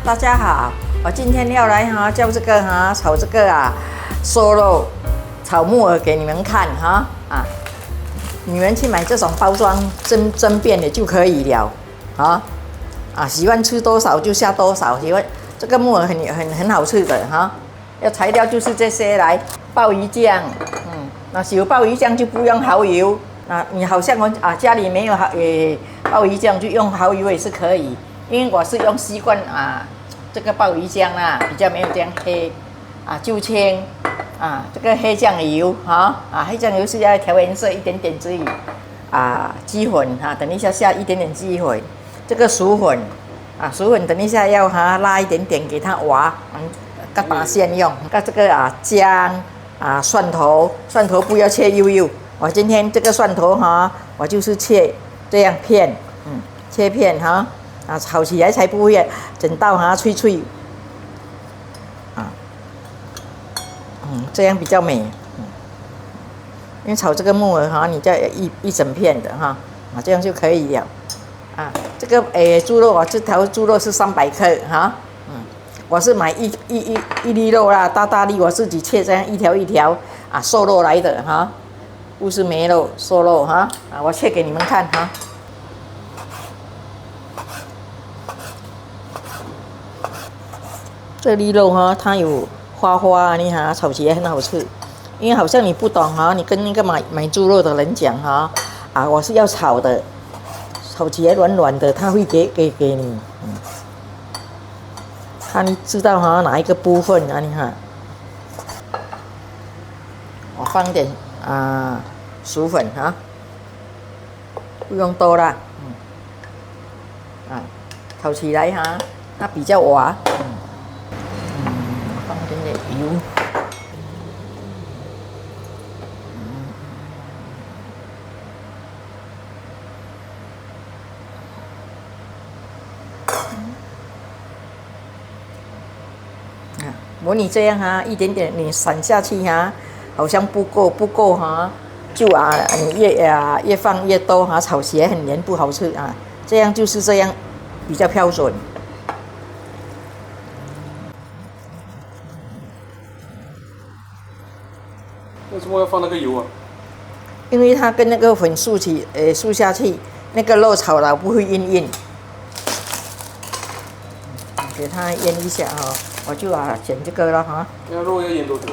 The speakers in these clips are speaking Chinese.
大家好，我今天要来教这个炒这个瘦肉炒木耳给你们看你们去买这种包装蒸便的就可以了喜欢吃多少就下多少，喜欢这个木耳很好吃的要材料就是这些来鲍鱼酱，那有鲍鱼酱就不用蚝油，那你好像我家里没有鲍鱼酱就用蚝油也是可以，因为我是用习惯这个鲍鱼酱比较没有这样黑就青这个黑酱油黑酱油是要调颜色一点点之余鸡粉等一下下一点点鸡粉，这个薯粉薯粉等一下要拉一点点给它滑跟打线用，跟这个姜蒜头不要切幼幼，我今天这个蒜头我就是切这样片切片炒起来才不会整到脆脆这样比较美因为炒这个木耳你再一整片的这样就可以了这个猪肉这条猪肉是300克我是买一粒肉啦，大粒我自己切这样一条一条瘦肉来的不是梅肉，瘦肉我切给你们看这粒肉它有花花你炒起来很好吃，因为好像你不懂你跟那个买猪肉的人讲我是要炒的，炒起来软软的，他会给你看你知道哪一个部分你看，我放点薯粉不用多啦炒起来它比较滑放点点油模拟这样一点点你散下去好像不够就你越放越多炒起来很黏不好吃这样就是这样比较标准。为什么要放那个油因为它跟那个粉素下去，那个肉炒了不会硬给它腌一下我就剪这个了那肉要腌多久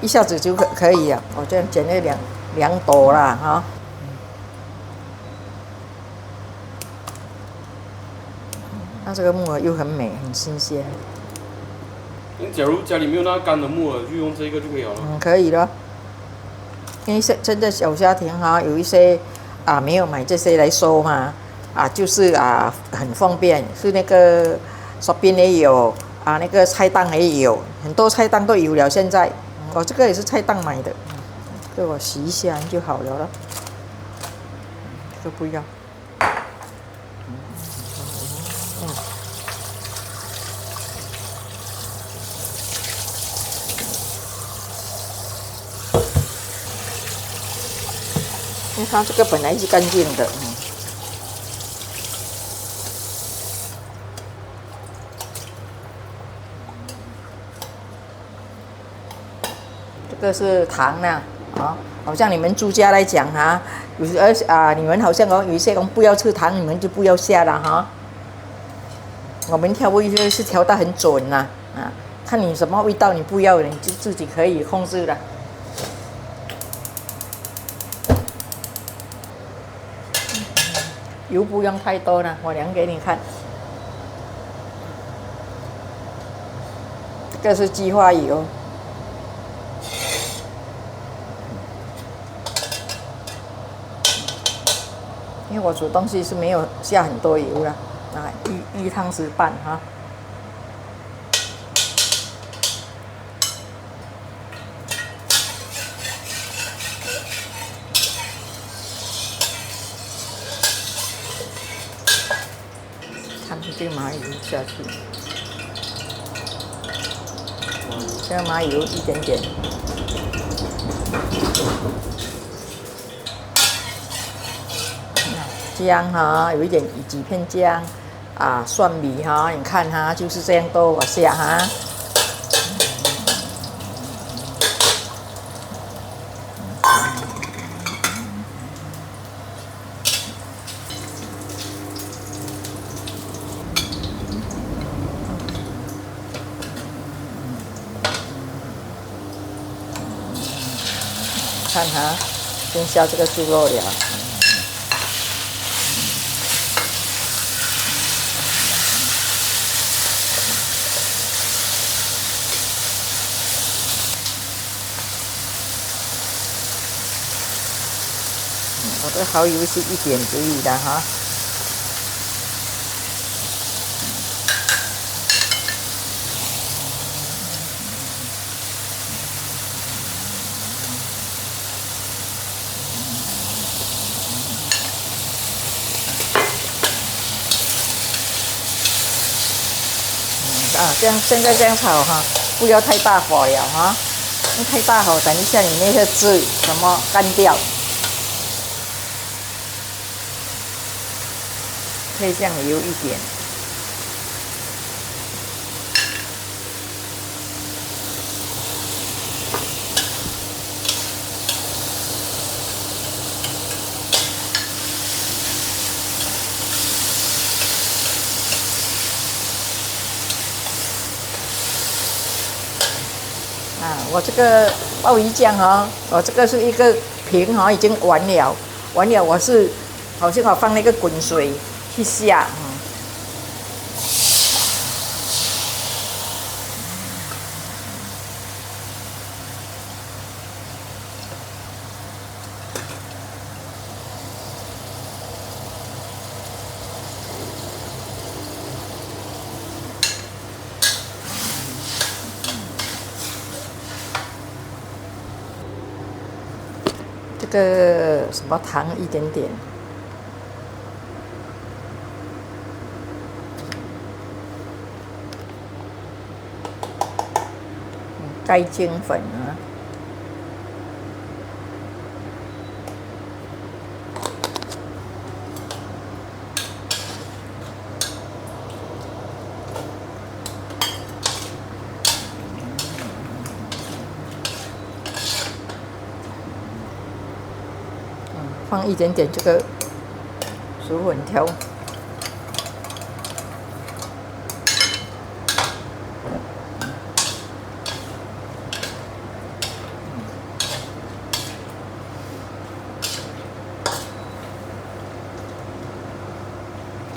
一下子就可以了，我这样剪了两朵啦它这个木耳又很美很新鲜。你假如家里没有那干的木耳，就用这个就可以了。可以了。因为真的小家庭有一些没有买这些来收嘛就是很方便，是那个手边也有那个菜档也有，很多菜档都有了。现在我这个也是菜档买的，这个我洗一下就好了这个不要。因为它这个本来是干净的这个是糖好像你们住家来讲你们好像有一些不要吃糖，你们就不要下了我们调味是调得很准看你什么味道你不要，你就自己可以控制了。油不用太多了，我量给你看。这个是鸡花油，因为我煮东西是没有下很多油的1汤匙半这个麻油下去，这个麻油一点点，姜有一点几片姜，蒜米哈，你看哈，就是这样都往下哈。看哈，先下这个猪肉了。我的蚝油是1点而已的哈。这样现在这样炒哈，不要太大火了哈，因为太大火，等一下你那个汁什么干掉。配酱油1点。我这个鲍鱼酱哈，我这个是一个瓶哈，已经完了，我是好像我放那个滚水去下，这个什么糖1点点。盖精粉啊，放1点点这个薯粉条。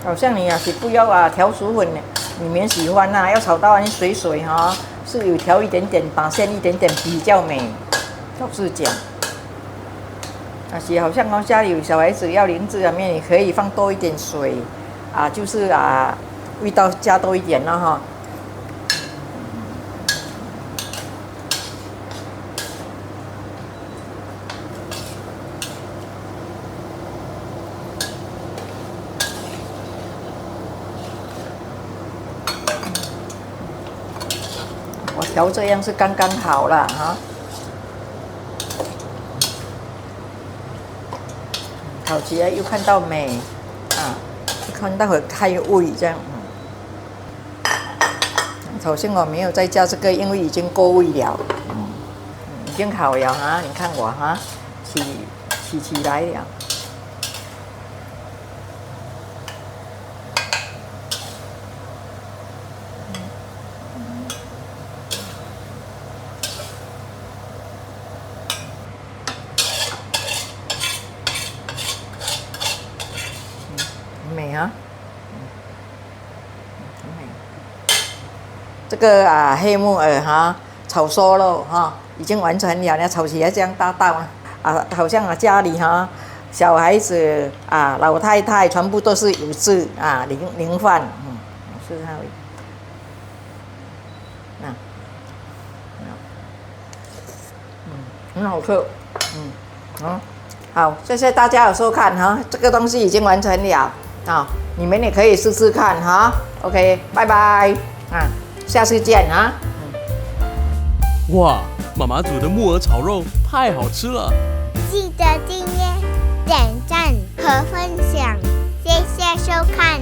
好像你是不要调薯粉，你们喜欢要炒到水水哈，是有调1点点，把线1点点比较美，就是讲。是好像家里有小孩子要淋汁里面，你可以放多1点水，就是味道加多1点了哈。我调这样是刚刚好了哈。炒起来又看到美，看到很开胃这样。首先我没有再加这个，因为已经够味了，已经好了哈。你看我哈，起来了。美啊，很美。这个黑木耳哈，炒瘦肉哈，已经完成了，炒起来这样大道好像家里哈，小孩子老太太全部都是有汁淋饭，是它。很好吃，好，谢谢大家的收看哈，这个东西已经完成了你们也可以试试看哈 ，OK， 拜拜下次见哇，妈妈煮的木耳炒肉太好吃了，记得订阅、点赞和分享，谢谢收看。